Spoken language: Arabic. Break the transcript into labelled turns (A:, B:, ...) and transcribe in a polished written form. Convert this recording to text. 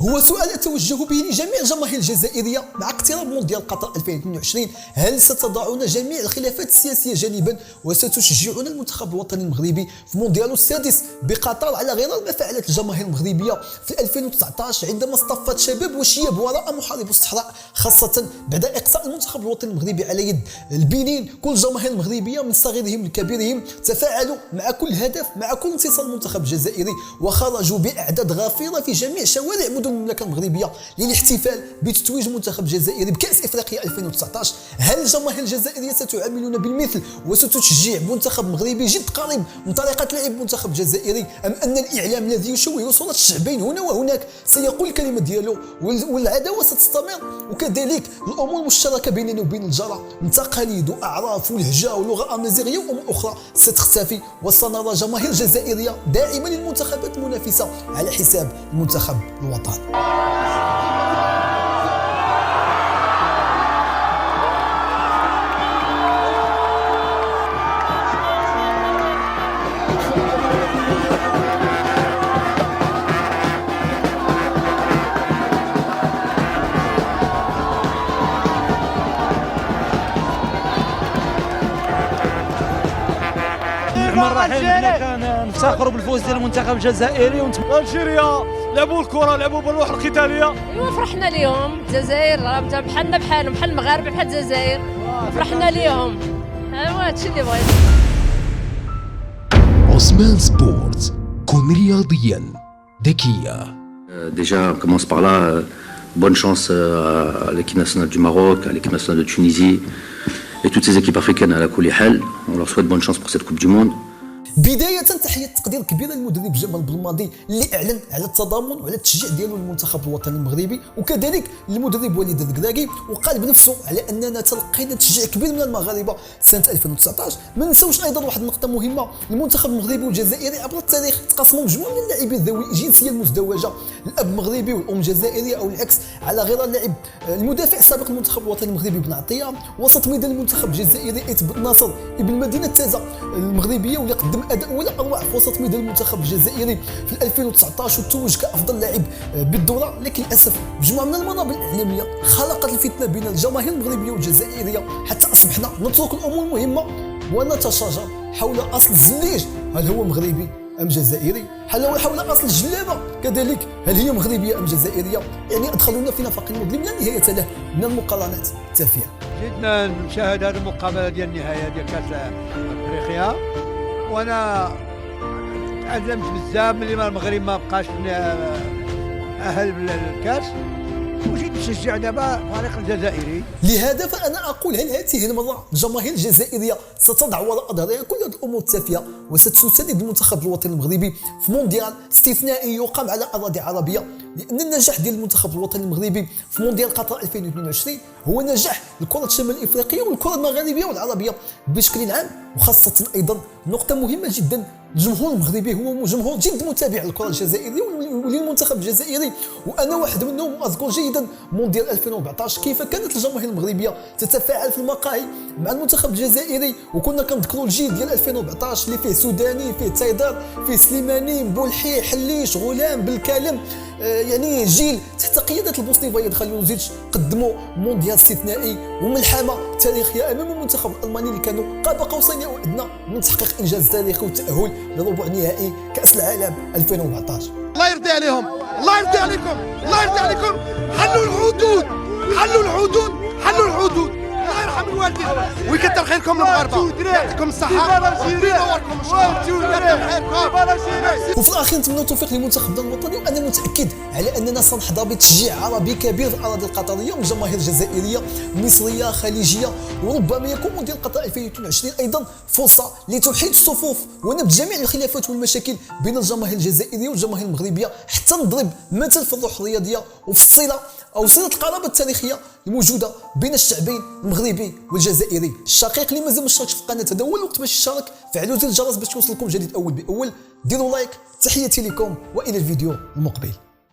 A: هو سؤال أتوجه به لجميع الجماهير الجزائرية مع اقتراب مونديال قطر 2022. هل ستضعون جميع الخلافات السياسية جانبا وستشجعون المنتخب الوطني المغربي في مونديال السادس بقطر على غرار ما فعلت الجماهير المغربية في 2019 عندما اصطفت شباب وشياب وراء محارب الصحراء، خاصة بعد إقصاء المنتخب الوطني المغربي على يد البنين؟ كل الجماهير المغربية من صغيرهم لكبيرهم تفاعلوا مع كل هدف، مع كل انتصار المنتخب الجزائري، وخرجوا بأعداد غفيرة في جميع شوارع مدن المملكة المغربية للاحتفال بتتويج المنتخب الجزائري بكأس إفريقيا 2019. هل الجماهير الجزائرية ستعاملون بالمثل وستشجع منتخب مغربي جد قريب من طريقة لعب المنتخب الجزائري، أم أن الإعلام الذي يشوه صورة الشعبين هنا وهناك سيقول الكلمة ديالو والعداوة ستستمر؟ وكذلك الأمور المشتركة بيننا وبين الجارة من تقاليد وأعراف ولهجة ولغة أمازيغية وأمور أخرى ستختفي، وسنرى جماهير جزائرية داعمة للمنتخبات المنافسة على حساب المنتخب الوطني.
B: الرحيم حنا كنفتخروا بالفوز ديال المنتخب الجزائري.
C: الجيريا لعبوا الكره، لعبوا بالروح القتاليه.
D: ايوا فرحنا ليهم. الجزائر بحالنا بحالهم، بحال المغاربه بحال الجزائر، فرحنا ليهم. ايوا هادشي اللي بغيت.
E: عثمان سبورت، كن رياضيا ذكية.
F: Déjà, on commence par là. Bonne chance à l'équipe nationale du Maroc, à l'équipe nationale de Tunisie et toutes ces équipes africaines à la Kouli Hal. On leur souhaite bonne chance pour cette Coupe du Monde.
A: بداية تحية تقدير كبيرة للمدرب جمال بلماضي اللي أعلن على التضامن وعلى التشجيع ديالو للمنتخب الوطني المغربي، وكذلك للمدرب وليد الركراكي، وقال بنفسه على أننا تلقينا تشجيع كبير من المغاربة سنة 2019. ما نساوش أيضا واحد النقطة مهمة، المنتخب المغربي والجزائري عبر التاريخ تقاسموا مجموعة من اللاعبين ذوي الجنسية المزدوجة، الأب مغربي والأم جزائرية أو العكس، على غرار لعب المدافع السابق للمنتخب الوطني المغربي بن عطية، وسط ميدان المنتخب الجزائري إيت ناصر ابن مدينة تازة المغربية، واللي قدم أداء ولا أروع في وسط ميدان المنتخب الجزائري في 2019 وتوج كأفضل لاعب بالدورة. لكن للأسف مجموعة من المنابر الإعلامية خلقت الفتنة بين الجماهير المغربية والجزائرية حتى أصبحنا نترك الأمور المهمة ونتشاجر حول أصل الزليج، هل هو مغربي أم جزائري؟ حول أصل الجلابة كذلك، هل هي مغربية أم جزائرية؟ يعني أدخلونا في نفق مظلم لا نهاية له من المقارنات التافهة.
C: جدنا نشاهد هذه المقابله ديال النهايه ديال كاس افريقيا، وانا تعلمت بزاف ملي المغرب ما بقاش اهل للكاس، وجيت نشجع دابا الفريق الجزائري.
A: لهذا فأنا أقول، هل هذه المرة الجماهير الجزائرية ستضع وراء ظهرها كل هذه الأمور التافهة وستساند المنتخب الوطني المغربي في مونديال استثنائي يقام على أراضي عربية؟ لأن النجاح ديال المنتخب الوطني المغربي في مونديال قطر 2022 هو نجاح الكرة الشمال الإفريقية والكرة المغاربية والعربية بشكل عام، وخاصة أيضا نقطة مهمة جدا، الجمهور المغربي هو جمهور جد متابع للكرة الجزائرية وللمنتخب الجزائري، وأنا واحد منهم. وأذكر جيدا مونديال 2014 كيف كانت الجماهير المغربية تتفاعل في المقاهي مع المنتخب الجزائري، وكنا كنذكروا الجيل ديال 2014 اللي فيه سوداني، فيه تايدر، فيه سليماني، بولحي، حليش، غلام، بالكالم، يعني جيل تحت قيادة البوسني فايد خليلوزيتش قدموا مونديال استثنائي وملحمة تاريخية أمام المنتخب الألماني اللي كانوا قاب قوسين أو أدنى من تحقيق إنجاز تاريخي والتأهل لربع نهائي كأس العالم 2014.
G: الله يرضي عليهم، الله يرضي عليكم، الله يرضي عليكم. حلوا الحدود، حلوا الحدود، حلوا الحدود. الله يرحم الوالدين ويكثر خيركم المغاربه، يعطيكم الصحه وينوركم ان شاء الله.
A: وفي الاخير نتمنى التوفيق لمنتخبنا الوطني، وانا متاكد على اننا سنحظى بتشجيع عربي كبير في الاراضي القطريه من جماهير جزائريه، مصريه، خليجيه، وربما يكون مونديال قطر 2022 ايضا فرصه لتوحيد الصفوف ونبذ جميع الخلافات والمشاكل بين الجماهير الجزائريه والجماهير المغربيه، حتى نضرب مثل في الروح الرياضيه وفي الصله او صله القرابه التاريخيه الموجوده بين الشعبين المغربي والجزائري الشقيق. اللي مازال ما اشتركش في القناه هذا هو الوقت باش يشارك، فعلوا زر الجرس باش توصلكم جديد اول باول، ديروا لايك. تحياتي لكم والى الفيديو المقبل.